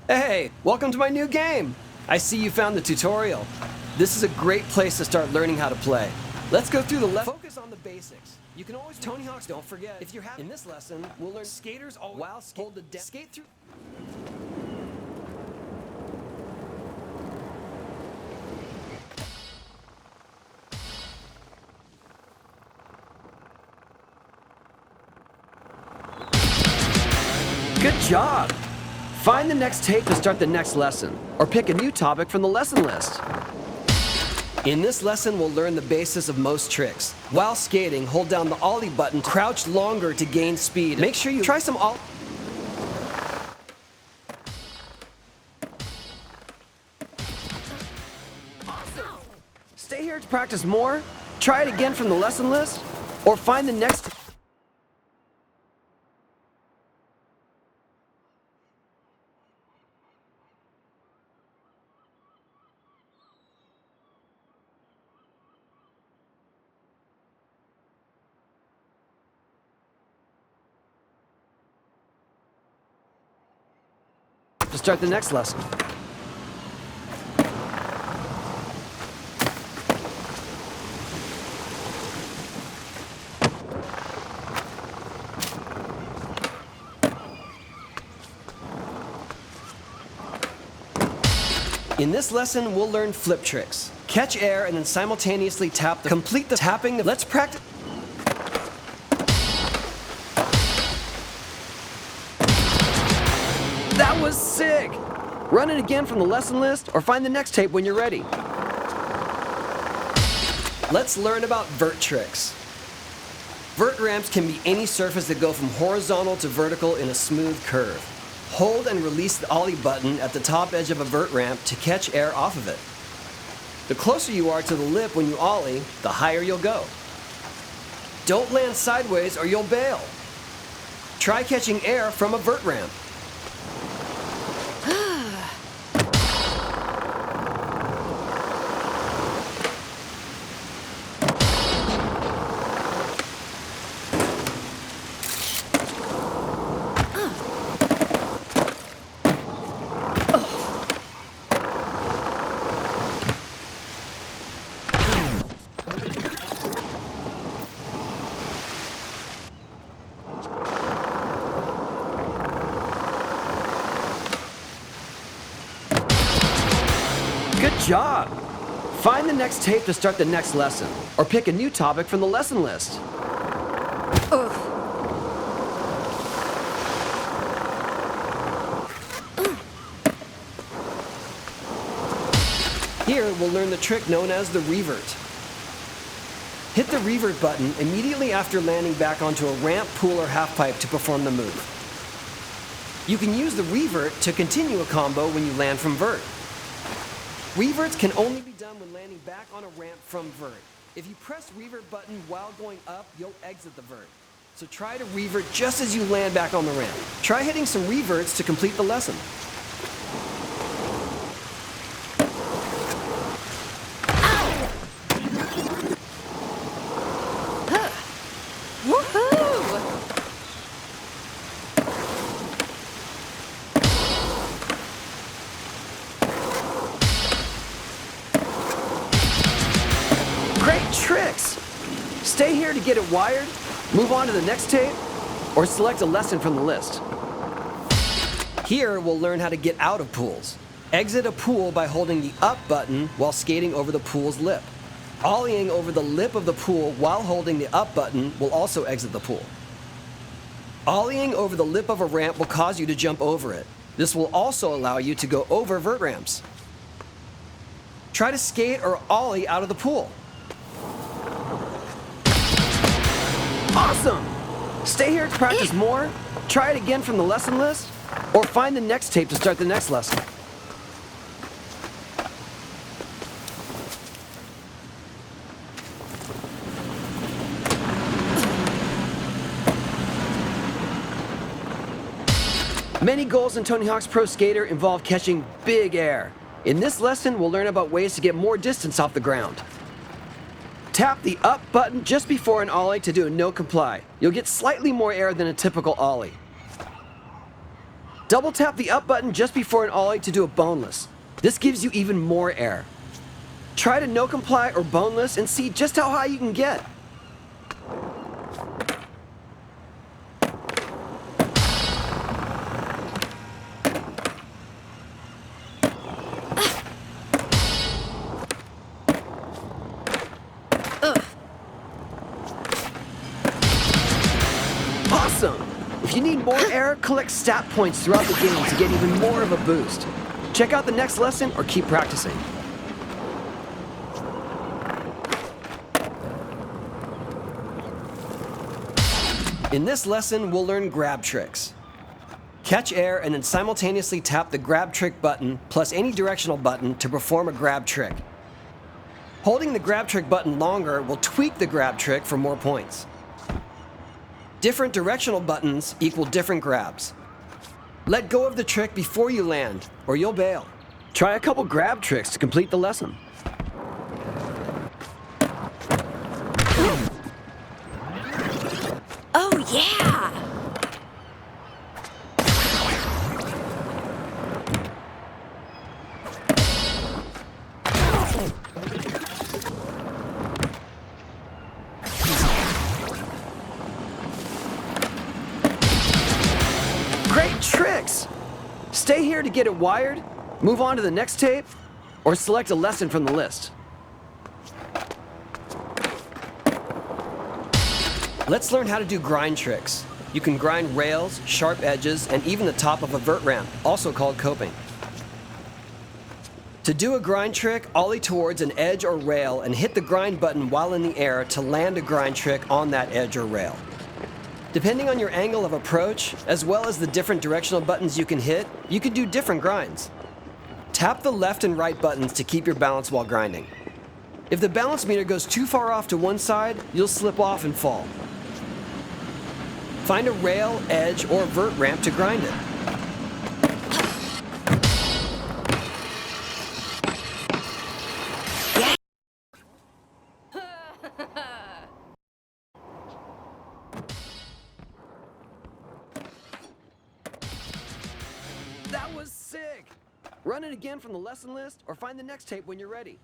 Hey, welcome to my new game! I see you found the tutorial. This is a great place to start learning how to play. Let's go through the focus on the basics. You can always Tony Hawk's. Don't forget, if you're in this lesson, we'll learn skaters always while hold the skate through. Good job! Find the next tape to start the next lesson, or pick a new topic from the lesson list. In this lesson, we'll learn the basis of most tricks. While skating, hold down the ollie button, crouch longer to gain speed. Make sure you try some ollie. Awesome! Stay here to practice more, try it again from the lesson list, or find the next... to start the next lesson. In this lesson, we'll learn flip tricks. Catch air and then simultaneously tap complete the tapping. Let's practice. That was sick! Run it again from the lesson list or find the next tape when you're ready. Let's learn about vert tricks. Vert ramps can be any surface that go from horizontal to vertical in a smooth curve. Hold and release the ollie button at the top edge of a vert ramp to catch air off of it. The closer you are to the lip when you ollie, the higher you'll go. Don't land sideways or you'll bail. Try catching air from a vert ramp. Good job! Find the next tape to start the next lesson, or pick a new topic from the lesson list. Here, we'll learn the trick known as the revert. Hit the revert button immediately after landing back onto a ramp, pool, or half pipe to perform the move. You can use the revert to continue a combo when you land from vert. Reverts can only be done when landing back on a ramp from vert. If you press revert button while going up, you'll exit the vert. So try to revert just as you land back on the ramp. Try hitting some reverts to complete the lesson. Great tricks! Stay here to get it wired, move on to the next tape, or select a lesson from the list. Here, we'll learn how to get out of pools. Exit a pool by holding the up button while skating over the pool's lip. Ollieing over the lip of the pool while holding the up button will also exit the pool. Ollieing over the lip of a ramp will cause you to jump over it. This will also allow you to go over vert ramps. Try to skate or ollie out of the pool. Awesome! Stay here to practice more, try it again from the lesson list, or find the next tape to start the next lesson. Many goals in Tony Hawk's Pro Skater involve catching big air. In this lesson, we'll learn about ways to get more distance off the ground. Tap the up button just before an ollie to do a no comply. You'll get slightly more air than a typical ollie. Double tap the up button just before an ollie to do a boneless. This gives you even more air. Try to no comply or boneless and see just how high you can get. Awesome! If you need more air, collect stat points throughout the game to get even more of a boost. Check out the next lesson or keep practicing. In this lesson, we'll learn grab tricks. Catch air and then simultaneously tap the grab trick button plus any directional button to perform a grab trick. Holding the grab trick button longer will tweak the grab trick for more points. Different directional buttons equal different grabs. Let go of the trick before you land, or you'll bail. Try a couple grab tricks to complete the lesson. Oh, yeah! Great tricks! Stay here to get it wired, move on to the next tape, or select a lesson from the list. Let's learn how to do grind tricks. You can grind rails, sharp edges, and even the top of a vert ramp, also called coping. To do a grind trick, ollie towards an edge or rail and hit the grind button while in the air to land a grind trick on that edge or rail. Depending on your angle of approach, as well as the different directional buttons you can hit, you can do different grinds. Tap the left and right buttons to keep your balance while grinding. If the balance meter goes too far off to one side, you'll slip off and fall. Find a rail, edge, or vert ramp to grind it. That was sick! Run it again from the lesson list or find the next tape when you're ready.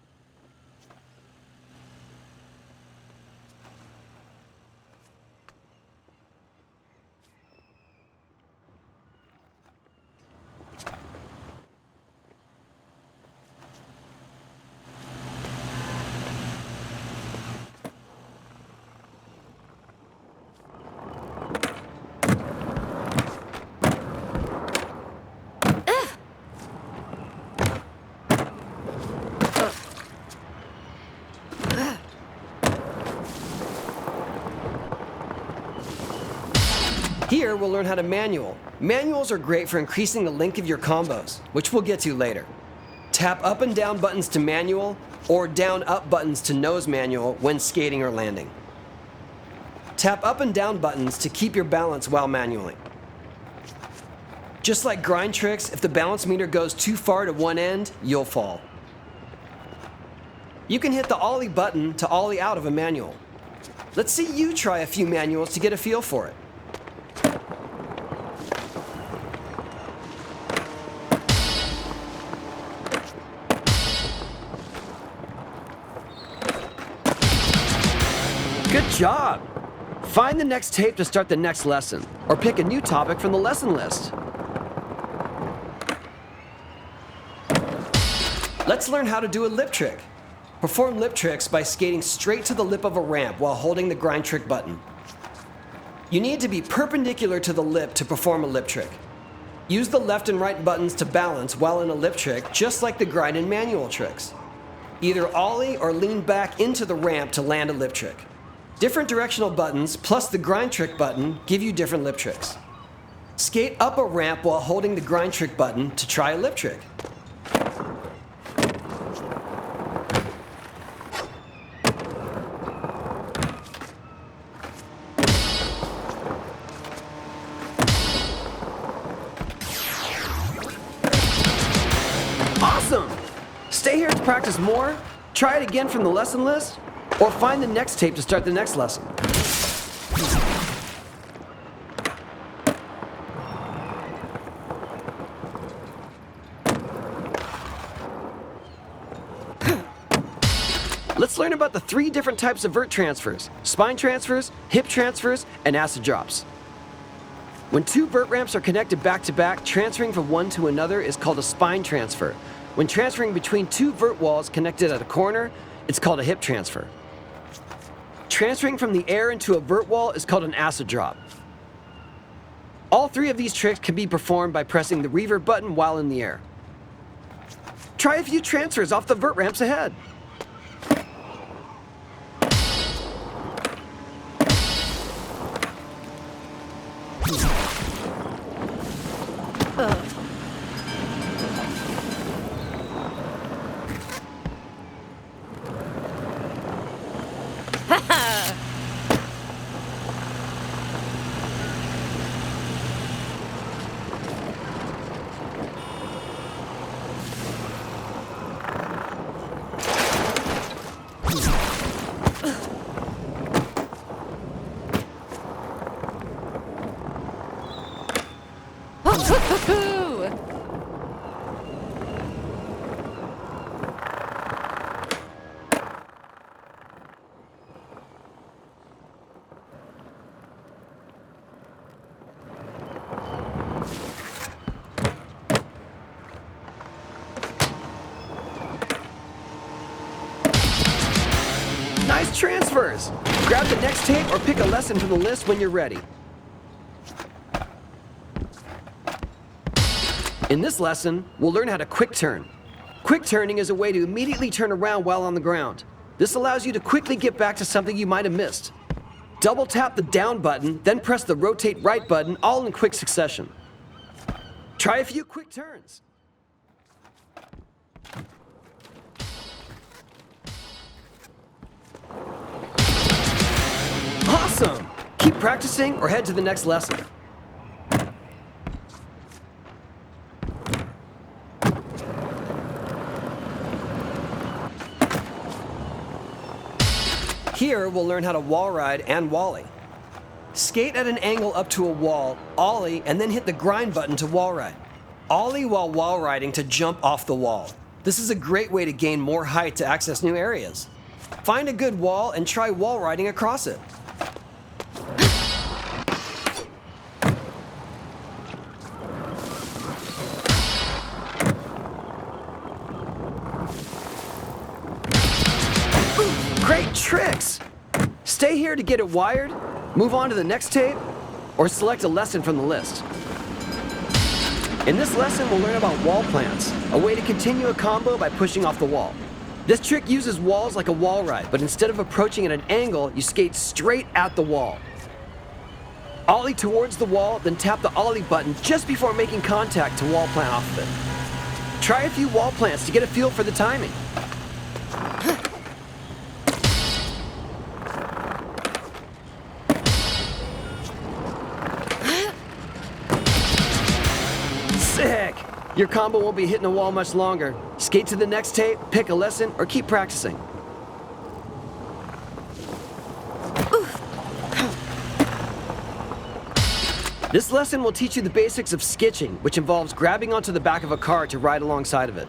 Here, we'll learn how to manual. Manuals are great for increasing the length of your combos, which we'll get to later. Tap up and down buttons to manual, or down up buttons to nose manual when skating or landing. Tap up and down buttons to keep your balance while manualing. Just like grind tricks, if the balance meter goes too far to one end, you'll fall. You can hit the ollie button to ollie out of a manual. Let's see you try a few manuals to get a feel for it. Good job! Find the next tape to start the next lesson, or pick a new topic from the lesson list. Let's learn how to do a lip trick. Perform lip tricks by skating straight to the lip of a ramp while holding the grind trick button. You need to be perpendicular to the lip to perform a lip trick. Use the left and right buttons to balance while in a lip trick, just like the grind and manual tricks. Either ollie or lean back into the ramp to land a lip trick. Different directional buttons plus the grind trick button give you different lip tricks. Skate up a ramp while holding the grind trick button to try a lip trick. Awesome! Stay here to practice more, try it again from the lesson list, or find the next tape to start the next lesson. Let's learn about the 3 different types of vert transfers: spine transfers, hip transfers, and acid drops. When 2 vert ramps are connected back to back, transferring from one to another is called a spine transfer. When transferring between 2 vert walls connected at a corner, it's called a hip transfer. Transferring from the air into a vert wall is called an acid drop. All 3 of these tricks can be performed by pressing the Revert button while in the air. Try a few transfers off the vert ramps ahead. Nice transfers! Grab the next tape or pick a lesson from the list when you're ready. In this lesson, we'll learn how to quick turn. Quick turning is a way to immediately turn around while on the ground. This allows you to quickly get back to something you might have missed. Double tap the down button, then press the rotate right button, all in quick succession. Try a few quick turns. Awesome! Keep practicing or head to the next lesson. Here, we'll learn how to wall ride and wally. Skate at an angle up to a wall, ollie, and then hit the grind button to wall ride. Ollie while wall riding to jump off the wall. This is a great way to gain more height to access new areas. Find a good wall and try wall riding across it. Great tricks! Stay here to get it wired, move on to the next tape, or select a lesson from the list. In this lesson, we'll learn about wall plants, a way to continue a combo by pushing off the wall. This trick uses walls like a wall ride, but instead of approaching at an angle, you skate straight at the wall. Ollie towards the wall, then tap the ollie button just before making contact to wall plant off of it. Try a few wall plants to get a feel for the timing. Sick! Your combo won't be hitting the wall much longer. Skate to the next tape, pick a lesson, or keep practicing. This lesson will teach you the basics of skitching, which involves grabbing onto the back of a car to ride alongside of it.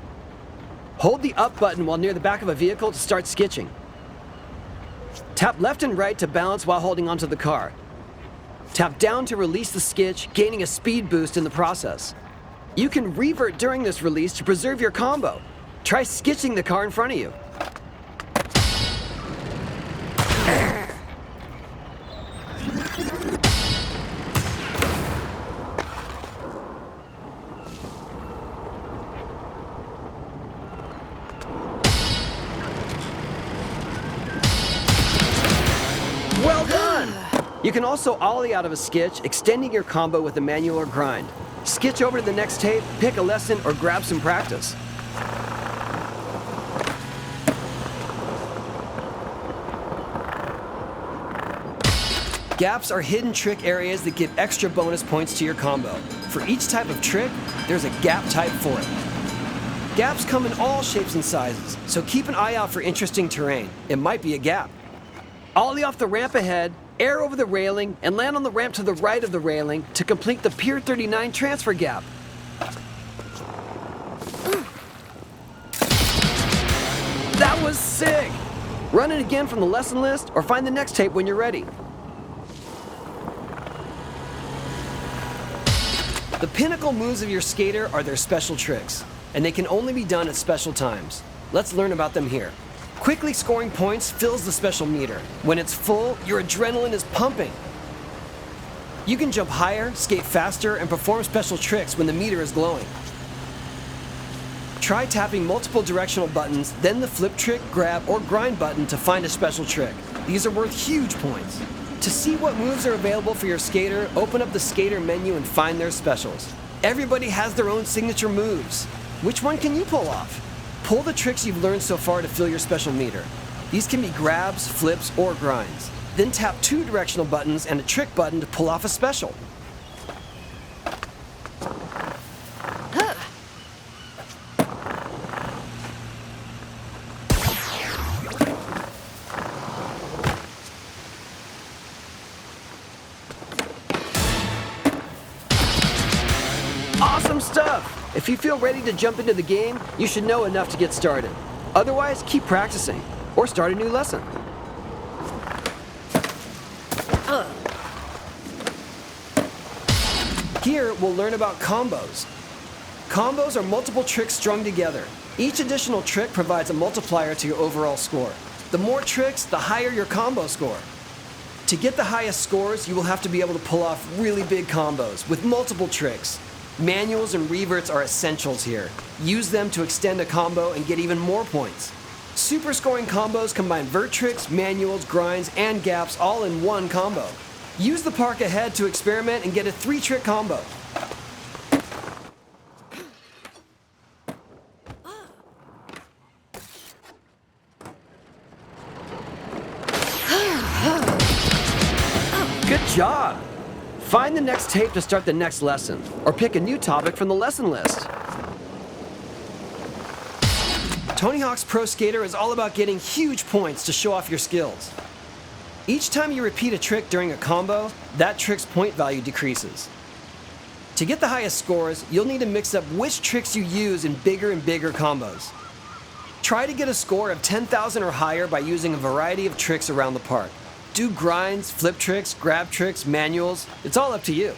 Hold the up button while near the back of a vehicle to start skitching. Tap left and right to balance while holding onto the car. Tap down to release the skitch, gaining a speed boost in the process. You can revert during this release to preserve your combo. Try skitching the car in front of you. Well done! You can also ollie out of a skitch, extending your combo with a manual or grind. Skitch over to the next tape, pick a lesson, or grab some practice. Gaps are hidden trick areas that give extra bonus points to your combo. For each type of trick, there's a gap type for it. Gaps come in all shapes and sizes, so keep an eye out for interesting terrain. It might be a gap. Ollie off the ramp ahead, air over the railing, and land on the ramp to the right of the railing to complete the Pier 39 transfer gap. That was sick! Run it again from the lesson list or find the next tape when you're ready. The pinnacle moves of your skater are their special tricks, and they can only be done at special times. Let's learn about them here. Quickly scoring points fills the special meter. When it's full, your adrenaline is pumping. You can jump higher, skate faster, and perform special tricks when the meter is glowing. Try tapping multiple directional buttons, then the flip trick, grab, or grind button to find a special trick. These are worth huge points. To see what moves are available for your skater, open up the skater menu and find their specials. Everybody has their own signature moves. Which one can you pull off? Pull the tricks you've learned so far to fill your special meter. These can be grabs, flips, or grinds. Then tap 2 directional buttons and a trick button to pull off a special. Awesome stuff! If you feel ready to jump into the game, you should know enough to get started. Otherwise, keep practicing, or start a new lesson. Here, we'll learn about combos. Combos are multiple tricks strung together. Each additional trick provides a multiplier to your overall score. The more tricks, the higher your combo score. To get the highest scores, you will have to be able to pull off really big combos with multiple tricks. Manuals and reverts are essentials here. Use them to extend a combo and get even more points. Super scoring combos combine vert tricks, manuals, grinds, and gaps all in one combo. Use the park ahead to experiment and get a 3-trick combo. Good job! Find the next tape to start the next lesson, or pick a new topic from the lesson list. Tony Hawk's Pro Skater is all about getting huge points to show off your skills. Each time you repeat a trick during a combo, that trick's point value decreases. To get the highest scores, you'll need to mix up which tricks you use in bigger and bigger combos. Try to get a score of 10,000 or higher by using a variety of tricks around the park. Do grinds, flip tricks, grab tricks, manuals. It's all up to you.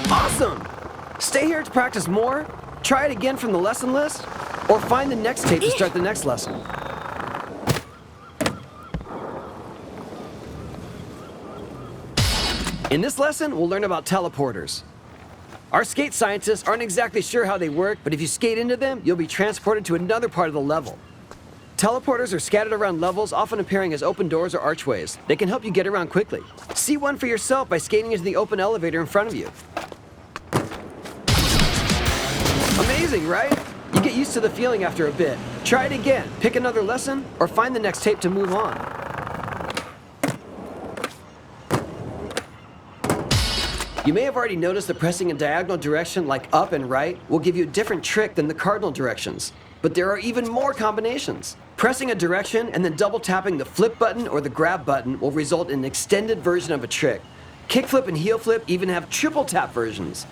Awesome! Stay here to practice more, try it again from the lesson list, or find the next tape to start the next lesson. In this lesson, we'll learn about teleporters. Our skate scientists aren't exactly sure how they work, but if you skate into them, you'll be transported to another part of the level. Teleporters are scattered around levels, often appearing as open doors or archways. They can help you get around quickly. See one for yourself by skating into the open elevator in front of you. Amazing, right? You get used to the feeling after a bit. Try it again, pick another lesson, or find the next tape to move on. You may have already noticed that pressing a diagonal direction like up and right will give you a different trick than the cardinal directions. But there are even more combinations. Pressing a direction and then double tapping the flip button or the grab button will result in an extended version of a trick. Kickflip and heel flip even have triple tap versions.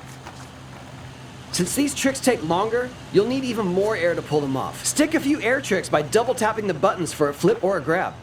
Since these tricks take longer, you'll need even more air to pull them off. Stick a few air tricks by double tapping the buttons for a flip or a grab.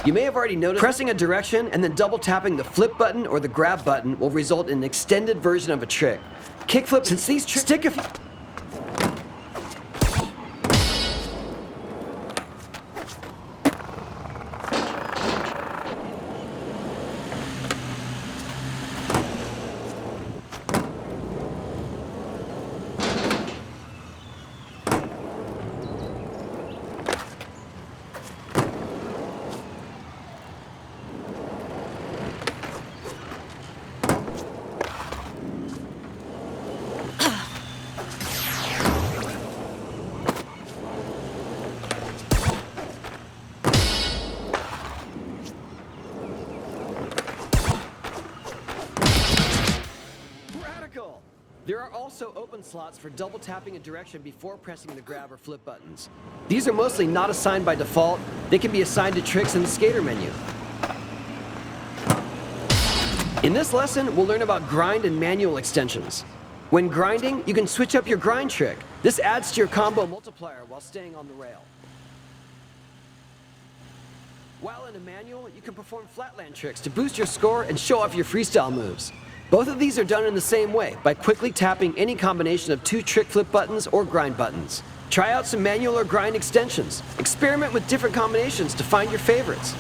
You may have already noticed pressing a direction and then double tapping the flip button or the grab button will result in an extended version of a trick. Kickflip, since these tricks stick a There are also open slots for double tapping a direction before pressing the grab or flip buttons. These are mostly not assigned by default. They can be assigned to tricks in the skater menu. In this lesson, we'll learn about grind and manual extensions. When grinding, you can switch up your grind trick. This adds to your combo multiplier while staying on the rail. While in a manual, you can perform flatland tricks to boost your score and show off your freestyle moves. Both of these are done in the same way, by quickly tapping any combination of 2 trick flip buttons or grind buttons. Try out some manual or grind extensions. Experiment with different combinations to find your favorites.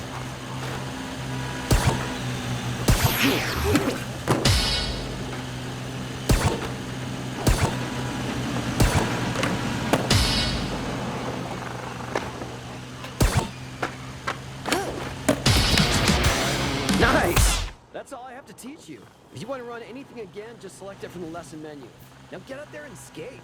Nice! That's all I have to teach you. If you want to run anything again, just select it from the lesson menu. Now get out there and skate.